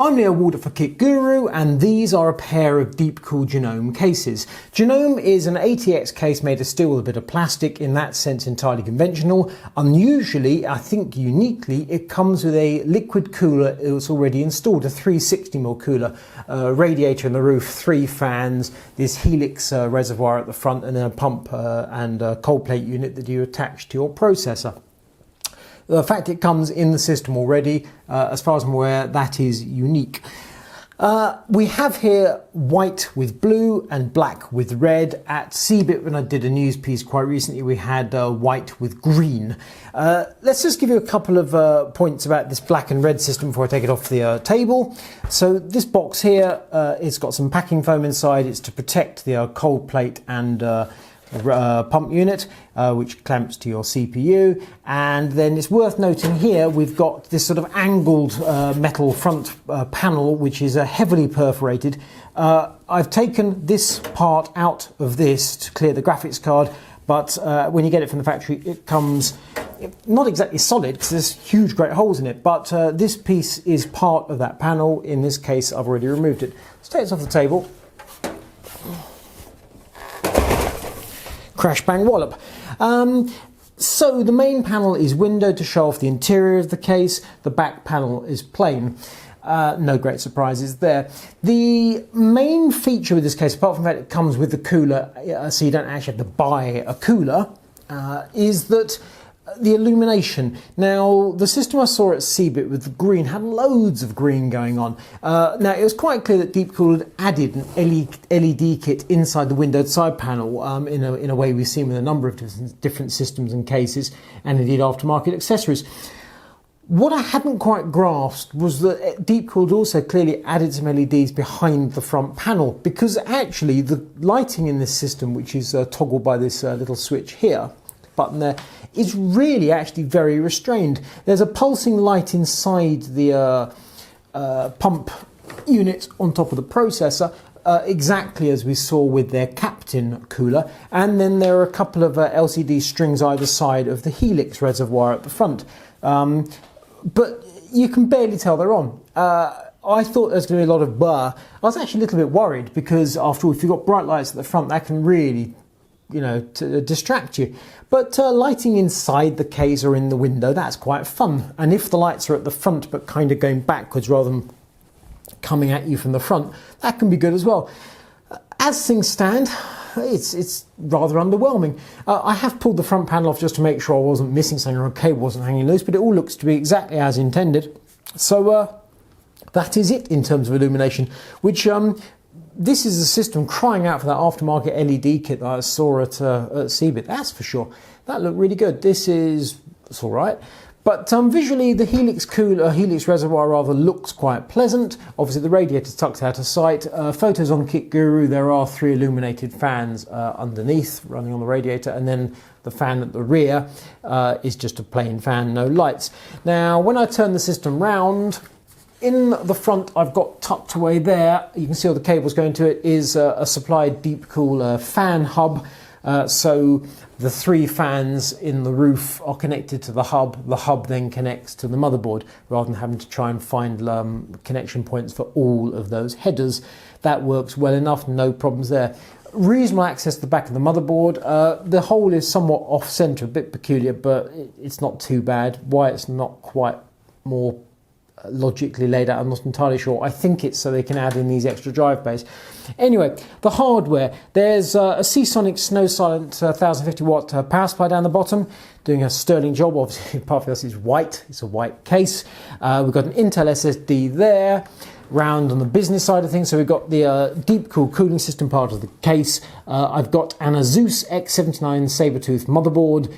I'm Leo Walder for Kit Guru, and these are a pair of Deepcool Genome cases. Genome is an ATX case made of steel with a bit of plastic, in that sense entirely conventional. Unusually, I think uniquely, it comes with a liquid cooler that's already installed, a 360mm cooler, radiator in the roof, 3 fans, this Helix reservoir at the front, and then a pump and a cold plate unit that you attach to your processor. The fact it comes in the system already, as far as I'm aware, that is unique. We have here white with blue and black with red. At CeBIT, when I did a news piece quite recently, we had white with green. Let's just give you a couple of points about this black and red system before I take it off the table. So this box here, it's got some packing foam inside. It's to protect the cold plate and pump unit, which clamps to your CPU. And then it's worth noting here we've got this sort of angled metal front panel, which is heavily perforated. I've taken this part out of this to clear the graphics card, but when you get it from the factory, it comes not exactly solid because there's huge great holes in it, but this piece is part of that panel. In this case, I've already removed it. Let's take this off the table. Crash bang wallop. So the main panel is windowed to show off the interior of the case. The back panel is plain. No great surprises there. The main feature with this case, apart from the fact it comes with the cooler, so you don't actually have to buy a cooler, is that the illumination. Now, the system I saw at CeBIT with the green had loads of green going on. Now, it was quite clear that Deepcool had added an LED kit inside the windowed side panel in a way we've seen with a number of different systems and cases, and indeed aftermarket accessories. What I hadn't quite grasped was that Deepcool had also clearly added some LEDs behind the front panel, because actually the lighting in this system, which is toggled by this little switch here, button there, is really actually very restrained. There's a pulsing light inside the pump unit on top of the processor, exactly as we saw with their Captain cooler, and then there are a couple of LCD strings either side of the Helix reservoir at the front. But you can barely tell they're on. I thought there was going to be a lot of blur. I was actually a little bit worried because, after all, if you've got bright lights at the front, that can really, to distract you. But lighting inside the case or in the window, that's quite fun. And if the lights are at the front but kind of going backwards rather than coming at you from the front, that can be good as well. As things stand, it's rather underwhelming. I have pulled the front panel off just to make sure I wasn't missing something or a cable wasn't hanging loose, but it all looks to be exactly as intended. So that is it in terms of illumination, which this is a system crying out for that aftermarket LED kit that I saw at CeBIT, that's for sure. That looked really good. It's all right. But visually, the Helix reservoir rather looks quite pleasant. Obviously, the radiator's tucked out of sight. Photos on Kit Guru, there are 3 illuminated fans underneath running on the radiator, and then the fan at the rear is just a plain fan, no lights. Now, when I turn the system round, in the front, I've got tucked away there, you can see all the cables going to it, is a supplied Deepcool fan hub. So the 3 fans in the roof are connected to the hub. The hub then connects to the motherboard, rather than having to try and find connection points for all of those headers. That works well enough, no problems there. Reasonable access to the back of the motherboard. The hole is somewhat off-center, a bit peculiar, but it's not too bad. Why it's not quite more logically laid out, I'm not entirely sure. I think it's so they can add in these extra drive bays. Anyway, the hardware. There's a Seasonic Snow Silent 1050 watt power supply down the bottom, doing a sterling job. Obviously, part of this is white. It's a white case. We've got an Intel SSD there. Round on the business side of things, so we've got the Deepcool cooling system part of the case. I've got an Asus X79 Sabertooth motherboard.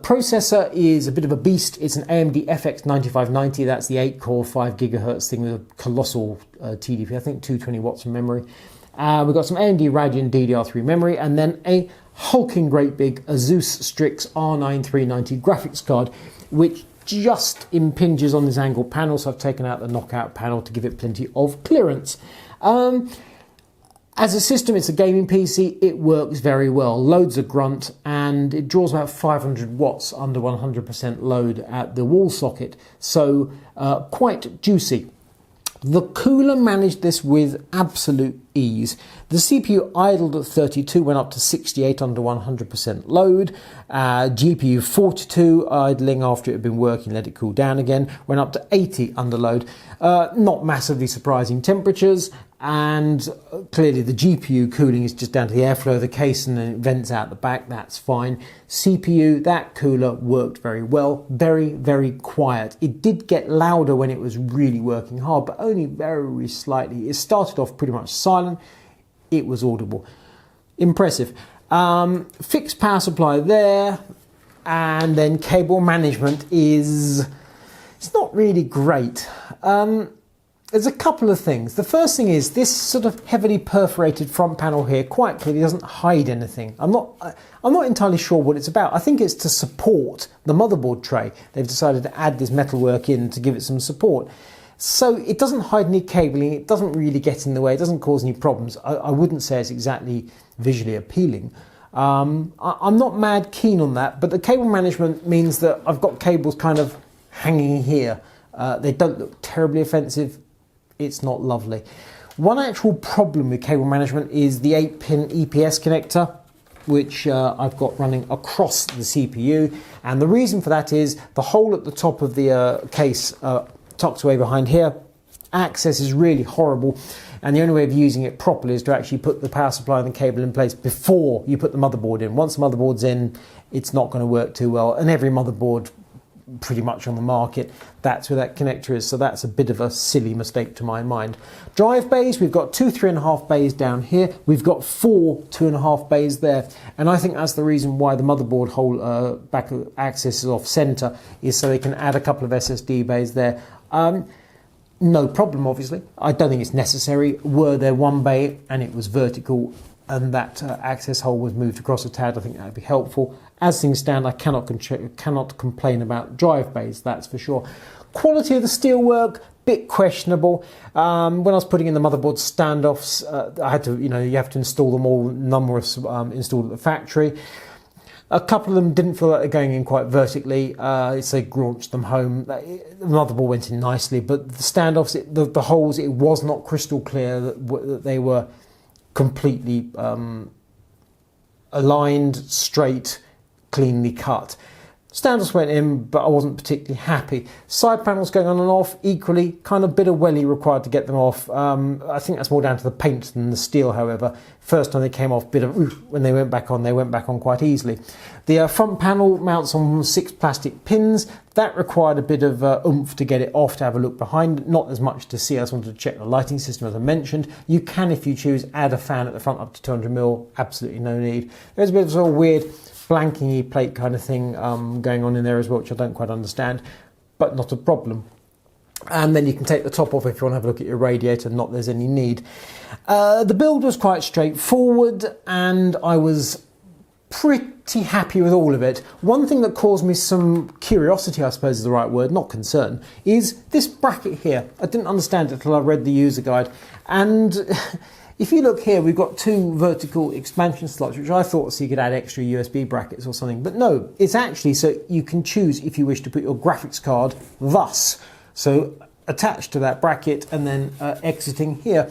Processor is a bit of a beast. It's an AMD FX 9590. That's the 8-core, 5 GHz thing with a colossal TDP. I think 220 watts of memory. We've got some AMD Radeon DDR3 memory, and then a hulking great big Asus Strix R9 390 graphics card, which just impinges on this angled panel, so I've taken out the knockout panel to give it plenty of clearance. As a system, it's a gaming PC. It works very well. Loads of grunt, and it draws about 500 watts under 100% load at the wall socket, so quite juicy. The cooler managed this with absolute ease. The CPU idled at 32, went up to 68 under 100% load. GPU 42 idling after it had been working, let it cool down again, went up to 80 under load. Not massively surprising temperatures, and clearly the GPU cooling is just down to the airflow of the case and then it vents out the back, that's fine. CPU, that cooler worked very well, very, very quiet. It did get louder when it was really working hard, but only very slightly. It started off pretty much silent, it was audible. Impressive. Fixed power supply there, and then cable management it's not really great. There's a couple of things. The first thing is this sort of heavily perforated front panel here quite clearly doesn't hide anything. I'm not entirely sure what it's about. I think it's to support the motherboard tray. They've decided to add this metalwork in to give it some support. So it doesn't hide any cabling, it doesn't really get in the way, it doesn't cause any problems. I wouldn't say it's exactly visually appealing. I'm not mad keen on that, but the cable management means that I've got cables kind of hanging here. They don't look terribly offensive. It's not lovely. One actual problem with cable management is the 8-pin EPS connector, which I've got running across the CPU. And the reason for that is the hole at the top of the case tucked away behind here. Access is really horrible. And the only way of using it properly is to actually put the power supply and the cable in place before you put the motherboard in. Once the motherboard's in, it's not going to work too well. And every motherboard pretty much on the market, that's where that connector is, so that's a bit of a silly mistake to my mind. Drive bays, we've got 2 3.5 bays down here, we've got 4 2.5 bays there, and I think that's the reason why the motherboard hole back axis is off center, is so they can add a couple of SSD bays there. No problem, obviously. I don't think it's necessary. Were there one bay and it was vertical and that access hole was moved across a tad, I think that would be helpful. As things stand, I cannot complain about drive bays, that's for sure. Quality of the steelwork, bit questionable. When I was putting in the motherboard standoffs, I had to, you have to install them all, numerous installed at the factory. A couple of them didn't feel like they're going in quite vertically, so they graunched them home. The motherboard went in nicely, but the standoffs, the holes, it was not crystal clear that they were completely aligned, straight, cleanly cut. Standoffs went in, but I wasn't particularly happy. Side panels going on and off, equally, kind of bit of welly required to get them off. I think that's more down to the paint than the steel, however. First time they came off, bit of oof. When they went back on quite easily. The front panel mounts on 6 plastic pins. That required a bit of oomph to get it off, to have a look behind. Not as much to see. I just wanted to check the lighting system, as I mentioned. You can, if you choose, add a fan at the front up to 200mm. Absolutely no need. There's a bit of sort of weird blanking-y plate kind of thing going on in there as well, which I don't quite understand, but not a problem. And then you can take the top off if you want to have a look at your radiator, not there's any need. The build was quite straightforward and I was pretty happy with all of it. One thing that caused me some curiosity, I suppose is the right word, not concern, is this bracket here. I didn't understand it until I read the user guide, and if you look here, we've got 2 vertical expansion slots, which I thought so you could add extra USB brackets or something. But no, it's actually so you can choose if you wish to put your graphics card thus. So attached to that bracket and then exiting here.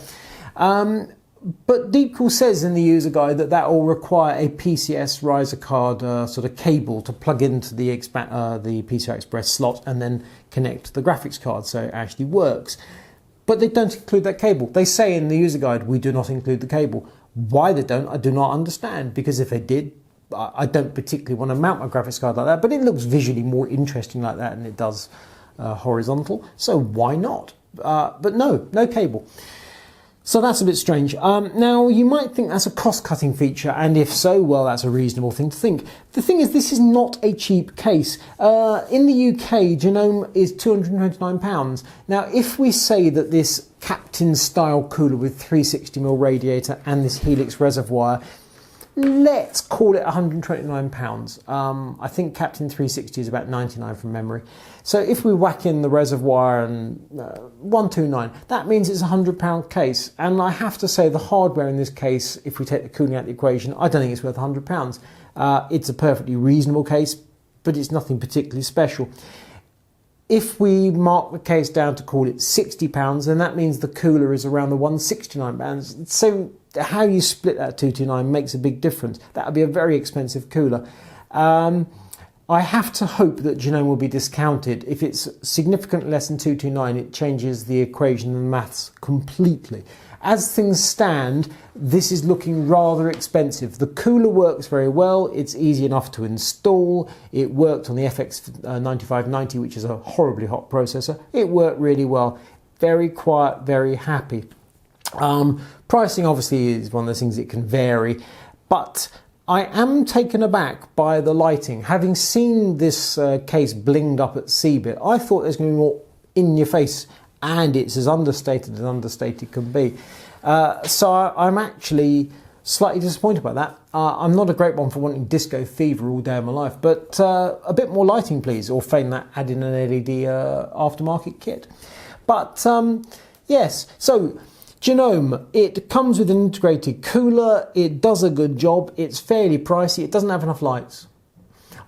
But Deepcool says in the user guide that will require a PCS riser card sort of cable to plug into the PCI Express slot and then connect to the graphics card, so it actually works. But they don't include that cable. They say in the user guide, we do not include the cable. Why they don't, I do not understand, because if they did, I don't particularly want to mount my graphics card like that, but it looks visually more interesting like that than it does horizontal, so why not? But no cable. So that's a bit strange. Now, you might think that's a cost-cutting feature, and if so, well, that's a reasonable thing to think. The thing is, this is not a cheap case. In the UK, Genome is £229. Now, if we say that this Captain-style cooler with 360mm radiator and this Helix reservoir, let's call it £129. I think Captain 360 is about 99 from memory. So if we whack in the reservoir and 129, that means it's a £100 case. And I have to say the hardware in this case, if we take the cooling out of the equation, I don't think it's worth £100. It's a perfectly reasonable case, but it's nothing particularly special. If we mark the case down to call it £60, then that means the cooler is around the £169. So how you split that 229 makes a big difference. That would be a very expensive cooler. I have to hope that Genome will be discounted. If it's significantly less than 229, it changes the equation and the maths completely. As things stand, this is looking rather expensive. The cooler works very well. It's easy enough to install. It worked on the FX9590, which is a horribly hot processor. It worked really well. Very quiet, very happy. Pricing obviously is one of those things that can vary, but I am taken aback by the lighting. Having seen this case blinged up at CeBIT, I thought there was going to be more in your face, and it's as understated can be. So I'm actually slightly disappointed by that. I'm not a great one for wanting disco fever all day of my life, but a bit more lighting please, or feign that add in an LED aftermarket kit. But yes, so Genome, it comes with an integrated cooler, it does a good job, it's fairly pricey, it doesn't have enough lights.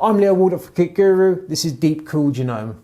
I'm Leo Walder for Kit Guru, this is Deepcool Genome.